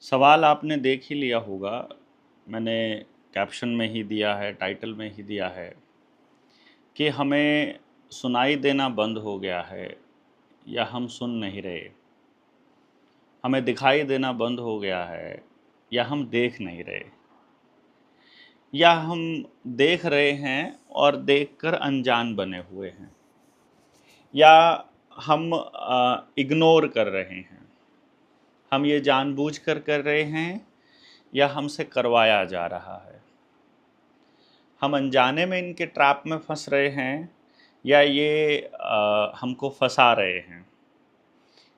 सवाल आपने देख ही लिया होगा। मैंने कैप्शन में ही दिया है, टाइटल में ही दिया है कि हमें सुनाई देना बंद हो गया है या हम सुन नहीं रहे। हमें दिखाई देना बंद हो गया है या हम देख नहीं रहे, या हम देख रहे हैं और देखकर अनजान बने हुए हैं, या हम इग्नोर कर रहे हैं। हम ये जानबूझकर कर रहे हैं या हमसे करवाया जा रहा है। हम अनजाने में इनके ट्रैप में फंस रहे हैं या ये हमको फंसा रहे हैं।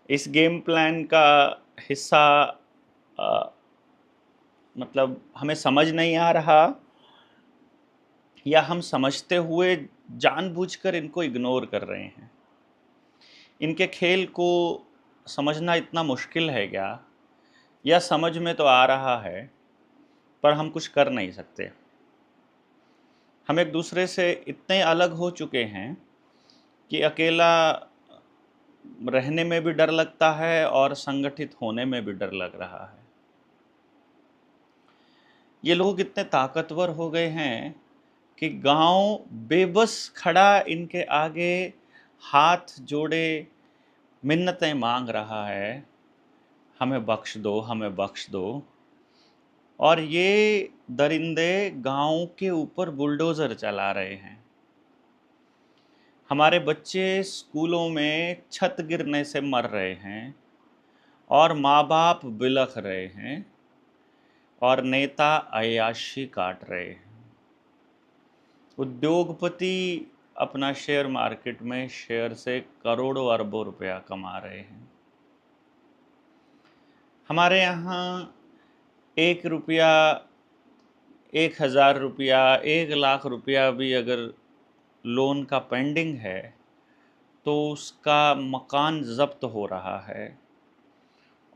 इस गेम प्लान का हिस्सा अ, मतलब हमें समझ नहीं आ रहा, या हम समझते हुए जानबूझकर इनको इग्नोर कर रहे हैं। इनके खेल को समझना इतना मुश्किल है क्या, या समझ में तो आ रहा है पर हम कुछ कर नहीं सकते। हम एक दूसरे से इतने अलग हो चुके हैं कि अकेला रहने में भी डर लगता है और संगठित होने में भी डर लग रहा है। ये लोग इतने ताकतवर हो गए हैं कि गांव बेबस खड़ा इनके आगे हाथ जोड़े मिन्नतें मांग रहा है, हमें बख्श दो, हमें बख्श दो। और ये दरिंदे गांव के ऊपर बुलडोज़र चला रहे हैं। हमारे बच्चे स्कूलों में छत गिरने से मर रहे हैं और माँ बाप बिलख रहे हैं और नेता अय्याशी काट रहे हैं। उद्योगपति अपना शेयर मार्केट में शेयर से करोड़ों अरबों रुपया कमा रहे हैं। हमारे यहाँ 1 रुपया, 1,000 रुपया, 1 लाख रुपया भी अगर लोन का पेंडिंग है तो उसका मकान जब्त हो रहा है,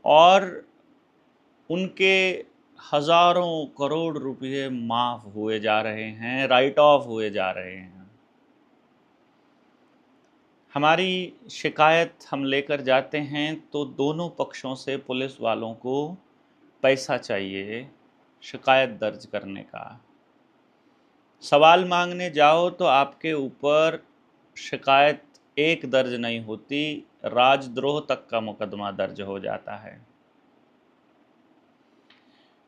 और उनके हज़ारों करोड़ रुपये माफ़ हुए जा रहे हैं, राइट ऑफ हुए जा रहे हैं। हमारी शिकायत हम लेकर जाते हैं तो दोनों पक्षों से पुलिस वालों को पैसा चाहिए शिकायत दर्ज करने का। सवाल मांगने जाओ तो आपके ऊपर शिकायत एक दर्ज नहीं होती, राजद्रोह तक का मुकदमा दर्ज हो जाता है।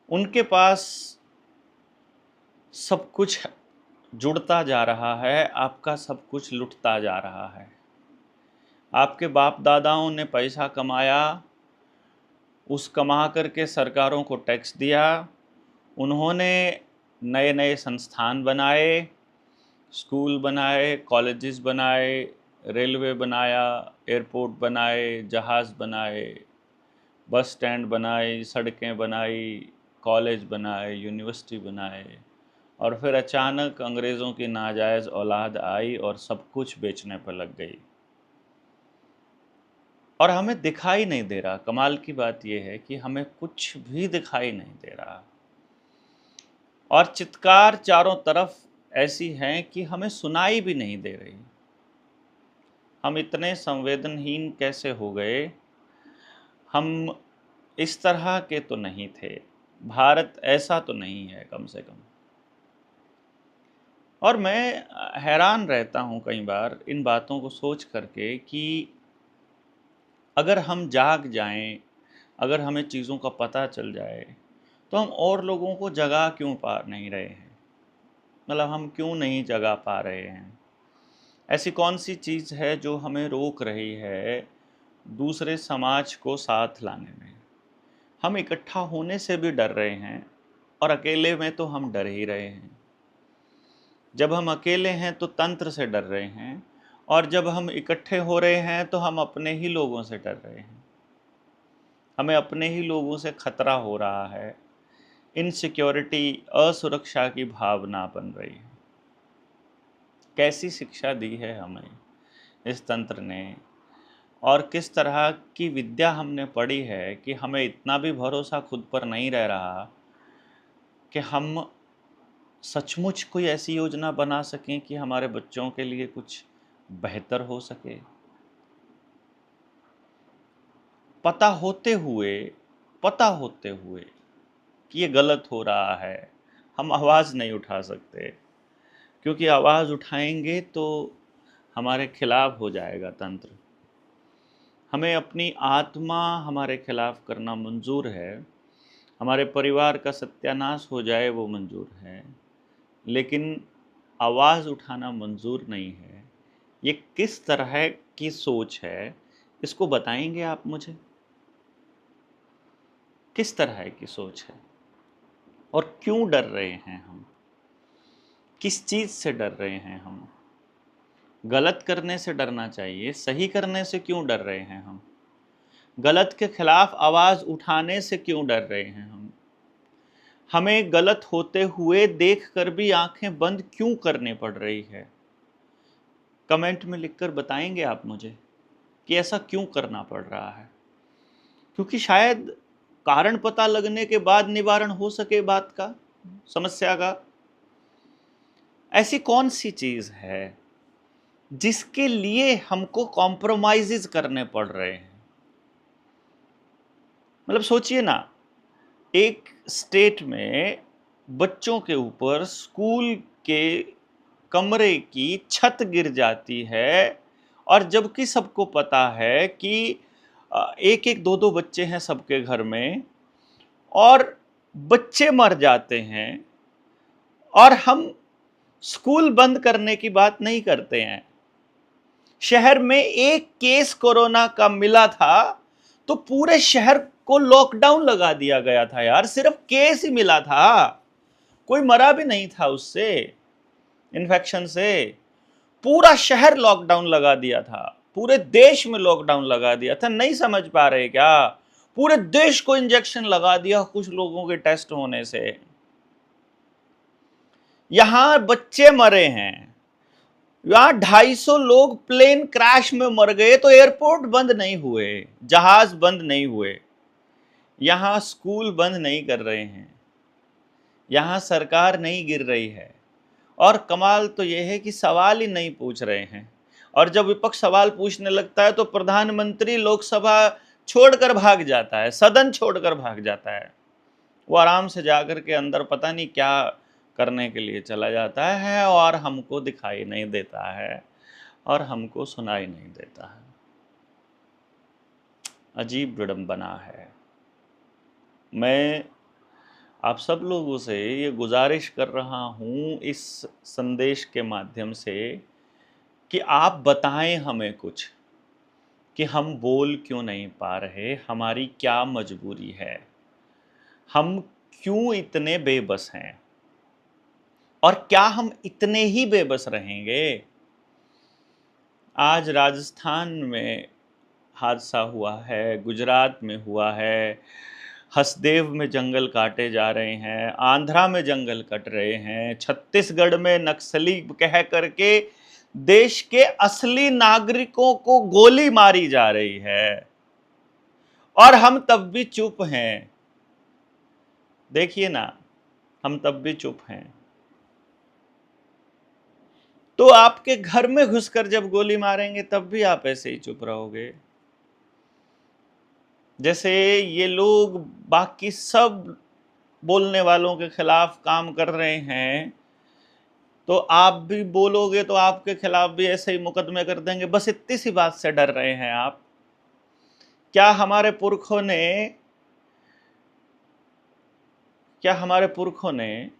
उनके पास सब कुछ जुड़ता जा रहा है, आपका सब कुछ लुटता जा रहा है। आपके बाप दादाओं ने पैसा कमाया, उस कमा करके सरकारों को टैक्स दिया, उन्होंने नए नए संस्थान बनाए, स्कूल बनाए, कॉलेजेस बनाए, रेलवे बनाया, एयरपोर्ट बनाए, जहाज़ बनाए, बस स्टैंड बनाए, सड़कें बनाई, कॉलेज बनाए, यूनिवर्सिटी बनाए, और फिर अचानक अंग्रेज़ों की नाजायज़ औलाद आई और सब कुछ बेचने पर लग गई। और हमें दिखाई नहीं दे रहा। कमाल की बात यह है कि हमें कुछ भी दिखाई नहीं दे रहा, और चित्कार चारों तरफ ऐसी हैं कि हमें सुनाई भी नहीं दे रही। हम इतने संवेदनहीन कैसे हो गए? हम इस तरह के तो नहीं थे। भारत ऐसा तो नहीं है कम से कम। और मैं हैरान रहता हूँ कई बार इन बातों को सोच करके कि अगर हम जाग जाएं, अगर हमें चीज़ों का पता चल जाए, तो हम और लोगों को जगा क्यों पा नहीं रहे हैं? मतलब हम क्यों नहीं जगा पा रहे हैं? ऐसी कौन सी चीज़ है जो हमें रोक रही है दूसरे समाज को साथ लाने में? हम इकट्ठा होने से भी डर रहे हैं, और अकेले में तो हम डर ही रहे हैं। जब हम अकेले हैं तो तंत्र से डर रहे हैं, और जब हम इकट्ठे हो रहे हैं तो हम अपने ही लोगों से डर रहे हैं। हमें अपने ही लोगों से खतरा हो रहा है। इनसिक्योरिटी, असुरक्षा की भावना बन रही है। कैसी शिक्षा दी है हमें इस तंत्र ने, और किस तरह की विद्या हमने पढ़ी है कि हमें इतना भी भरोसा खुद पर नहीं रह रहा कि हम सचमुच कोई ऐसी योजना बना सकें कि हमारे बच्चों के लिए कुछ बेहतर हो सके। पता होते हुए पता होते हुए कि ये गलत हो रहा है, हम आवाज़ नहीं उठा सकते, क्योंकि आवाज़ उठाएंगे तो हमारे खिलाफ हो जाएगा तंत्र। हमें अपनी आत्मा हमारे खिलाफ करना मंजूर है, हमारे परिवार का सत्यानाश हो जाए वो मंजूर है, लेकिन आवाज़ उठाना मंजूर नहीं है। ये किस तरह की सोच है, इसको बताएंगे आप मुझे? किस तरह की सोच है और क्यों डर रहे हैं हम? किस चीज़ से डर रहे हैं हम? गलत करने से डरना चाहिए, सही करने से क्यों डर रहे हैं हम? गलत के खिलाफ आवाज़ उठाने से क्यों डर रहे हैं हम? हमें गलत होते हुए देखकर भी आंखें बंद क्यों करनी पड़ रही है? कमेंट में लिखकर बताएंगे आप मुझे कि ऐसा क्यों करना पड़ रहा है? क्योंकि शायद कारण पता लगने के बाद निवारण हो सके बात का, समस्या का। ऐसी कौन सी चीज है जिसके लिए हमको कॉम्प्रोमाइजेस करने पड़ रहे हैं? मतलब सोचिए ना, एक स्टेट में बच्चों के ऊपर स्कूल के कमरे की छत गिर जाती है, और जबकि सबको पता है कि एक एक दो दो बच्चे हैं सबके घर में, और बच्चे मर जाते हैं, और हम स्कूल बंद करने की बात नहीं करते हैं। शहर में एक केस कोरोना का मिला था तो पूरे शहर को लॉकडाउन लगा दिया गया था यार, सिर्फ केस ही मिला था, कोई मरा भी नहीं था उससे, इन्फेक्शन से। पूरा शहर लॉकडाउन लगा दिया था, पूरे देश में लॉकडाउन लगा दिया था। नहीं समझ पा रहे क्या? पूरे देश को इंजेक्शन लगा दिया कुछ लोगों के टेस्ट होने से। यहां बच्चे मरे हैं, यहां 250 लोग प्लेन क्रैश में मर गए तो एयरपोर्ट बंद नहीं हुए, जहाज बंद नहीं हुए, यहां स्कूल बंद नहीं कर रहे हैं, यहां सरकार नहीं गिर रही है। और कमाल तो यह है कि सवाल ही नहीं पूछ रहे हैं, और जब विपक्ष सवाल पूछने लगता है तो प्रधानमंत्री लोकसभा छोड़कर भाग जाता है, सदन छोड़कर भाग जाता है। वो आराम से जाकर के अंदर पता नहीं क्या करने के लिए चला जाता है, और हमको दिखाई नहीं देता है, और हमको सुनाई नहीं देता है। अजीब विडंबना है। मैं आप सब लोगों से ये गुजारिश कर रहा हूँ इस संदेश के माध्यम से कि आप बताएं हमें कुछ, कि हम बोल क्यों नहीं पा रहे, हमारी क्या मजबूरी है, हम क्यों इतने बेबस हैं, और क्या हम इतने ही बेबस रहेंगे? आज राजस्थान में हादसा हुआ है, गुजरात में हुआ है, हसदेव में जंगल काटे जा रहे हैं, आंध्रा में जंगल कट रहे हैं, छत्तीसगढ़ में नक्सली कह करके देश के असली नागरिकों को गोली मारी जा रही है, और हम तब भी चुप हैं। देखिए ना, हम तब भी चुप हैं। तो आपके घर में घुसकर जब गोली मारेंगे तब भी आप ऐसे ही चुप रहोगे? जैसे ये लोग बाकी सब बोलने वालों के खिलाफ काम कर रहे हैं, तो आप भी बोलोगे तो आपके खिलाफ भी ऐसे ही मुकदमे कर देंगे। बस इतनी सी बात से डर रहे हैं आप। क्या हमारे पुरखों ने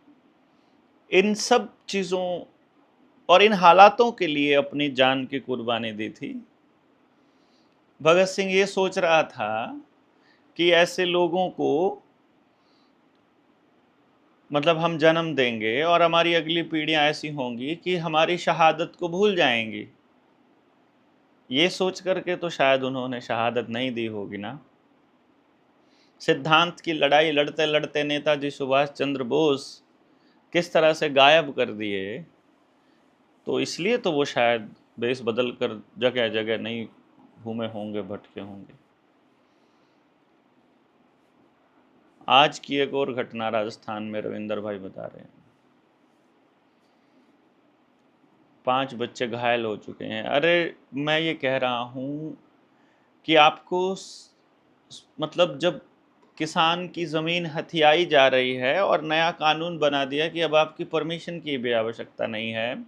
इन सब चीज़ों और इन हालातों के लिए अपनी जान की कुर्बानी दी थी? भगत सिंह ये सोच रहा था कि ऐसे लोगों को मतलब हम जन्म देंगे और हमारी अगली पीढ़ियां ऐसी होंगी कि हमारी शहादत को भूल जाएंगी। ये सोच करके तो शायद उन्होंने शहादत नहीं दी होगी ना। सिद्धांत की लड़ाई लड़ते लड़ते नेताजी सुभाष चंद्र बोस किस तरह से गायब कर दिए, तो इसलिए तो वो शायद देश बदल कर जगह जगह नहीं घूमे होंगे, भटके होंगे। आज की एक और घटना राजस्थान में रविंदर भाई बता रहे हैं, 5 बच्चे घायल हो चुके हैं। अरे मैं ये कह रहा हूँ कि आपको मतलब जब किसान की ज़मीन हथियाई जा रही है और नया कानून बना दिया कि अब आपकी परमिशन की भी आवश्यकता नहीं है।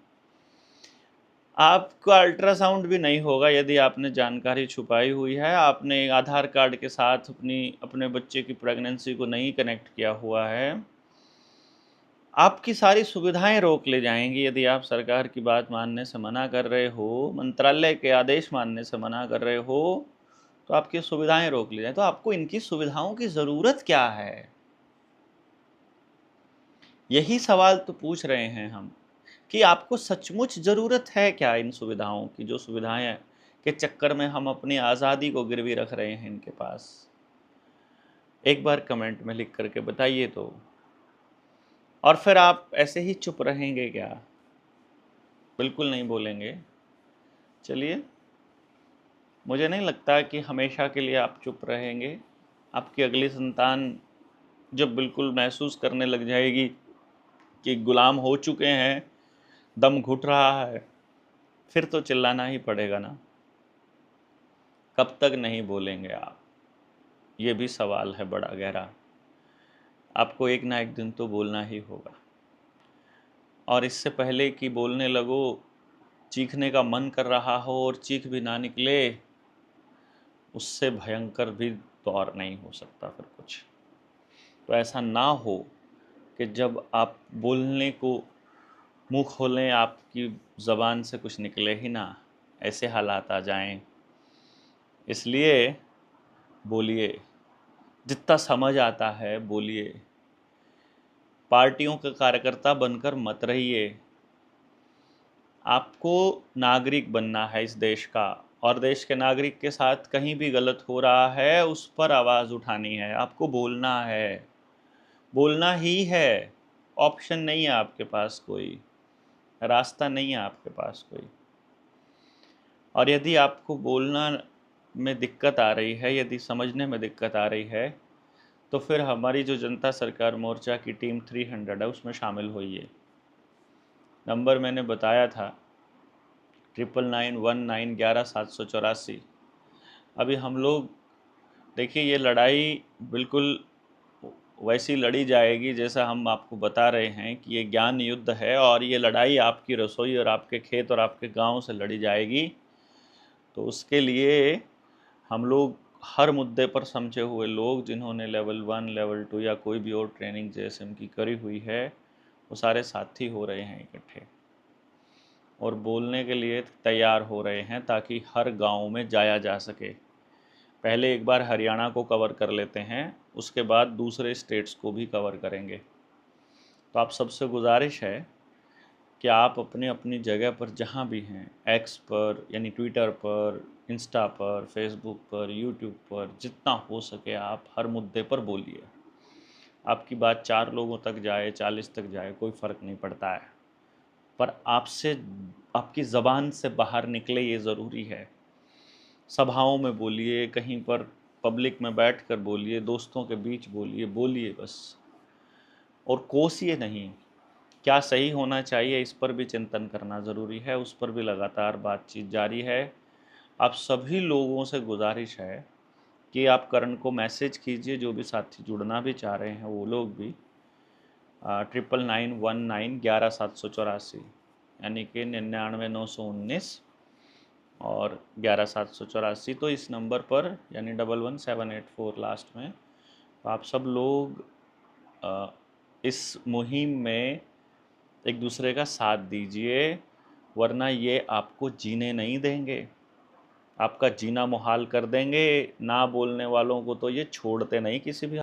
आपका अल्ट्रासाउंड भी नहीं होगा यदि आपने जानकारी छुपाई हुई है, आपने आधार कार्ड के साथ अपने बच्चे की प्रेगनेंसी को नहीं कनेक्ट किया हुआ है। आपकी सारी सुविधाएं रोक ले जाएंगी यदि आप सरकार की बात मानने से मना कर रहे हो, मंत्रालय के आदेश मानने से मना कर रहे हो, तो आपकी सुविधाएं रोक ली जाए। तो आपको इनकी सुविधाओं की ज़रूरत क्या है? यही सवाल तो पूछ रहे हैं हम कि आपको सचमुच ज़रूरत है क्या इन सुविधाओं की, जो सुविधाएं के चक्कर में हम अपनी आज़ादी को गिरवी रख रहे हैं इनके पास? एक बार कमेंट में लिख करके बताइए तो। और फिर आप ऐसे ही चुप रहेंगे क्या? बिल्कुल नहीं बोलेंगे। चलिए, मुझे नहीं लगता कि हमेशा के लिए आप चुप रहेंगे। आपकी अगली संतान जब बिल्कुल महसूस करने लग जाएगी कि गुलाम हो चुके हैं, दम घुट रहा है, फिर तो चिल्लाना ही पड़ेगा ना। कब तक नहीं बोलेंगे आप? ये भी सवाल है बड़ा गहरा। आपको एक ना एक दिन तो बोलना ही होगा। और इससे पहले कि बोलने लगो, चीखने का मन कर रहा हो और चीख भी ना निकले, उससे भयंकर भी दौर नहीं हो सकता फिर कुछ। तो ऐसा ना हो कि जब आप बोलने को मुंह खोलें, आपकी ज़बान से कुछ निकले ही ना, ऐसे हालात आ जाएं। इसलिए बोलिए, जितना समझ आता है बोलिए। पार्टियों का कार्यकर्ता बनकर मत रहिए। आपको नागरिक बनना है इस देश का, और देश के नागरिक के साथ कहीं भी गलत हो रहा है उस पर आवाज़ उठानी है। आपको बोलना है, बोलना ही है। ऑप्शन नहीं है आपके पास कोई, रास्ता नहीं है आपके पास कोई। और यदि आपको बोलना में दिक्कत आ रही है, यदि समझने में दिक्कत आ रही है, तो फिर हमारी जो जनता सरकार मोर्चा की टीम 300 है, उसमें शामिल होइए। नंबर मैंने बताया था 9991911784। अभी हम लोग, देखिए, ये लड़ाई बिल्कुल वैसी लड़ी जाएगी जैसा हम आपको बता रहे हैं कि ये ज्ञान युद्ध है, और ये लड़ाई आपकी रसोई और आपके खेत और आपके गांव से लड़ी जाएगी। तो उसके लिए हम लोग हर मुद्दे पर समझे हुए लोग, जिन्होंने लेवल 1, लेवल 2 या कोई भी और ट्रेनिंग जेएसएम की करी हुई है, वो सारे साथी हो रहे हैं इकट्ठे और बोलने के लिए तैयार हो रहे हैं ताकि हर गांव में जाया जा सके। पहले एक बार हरियाणा को कवर कर लेते हैं, उसके बाद दूसरे स्टेट्स को भी कवर करेंगे। तो आप सबसे गुजारिश है कि आप अपनी अपनी जगह पर जहाँ भी हैं, एक्स पर यानी ट्विटर पर, इंस्टा पर, फेसबुक पर, यूट्यूब पर, जितना हो सके आप हर मुद्दे पर बोलिए। आपकी बात 4 लोगों तक जाए, 40 तक जाए, कोई फ़र्क नहीं पड़ता है, पर आपसे, आपकी ज़बान से बाहर निकले ये ज़रूरी है। सभाओं में बोलिए, कहीं पर पब्लिक में बैठ कर बोलिए, दोस्तों के बीच बोलिए, बोलिए बस। और कोसिए नहीं। क्या सही होना चाहिए इस पर भी चिंतन करना ज़रूरी है, उस पर भी लगातार बातचीत जारी है। आप सभी लोगों से गुजारिश है कि आप करण को मैसेज कीजिए, जो भी साथी जुड़ना भी चाह रहे हैं वो लोग भी, 9991911784 यानी कि 99,919 और 11,784। तो इस नंबर पर, यानी 11784 लास्ट में, तो आप सब लोग इस मुहिम में एक दूसरे का साथ दीजिए, वरना ये आपको जीने नहीं देंगे, आपका जीना मुहाल कर देंगे। ना बोलने वालों को तो ये छोड़ते नहीं किसी भी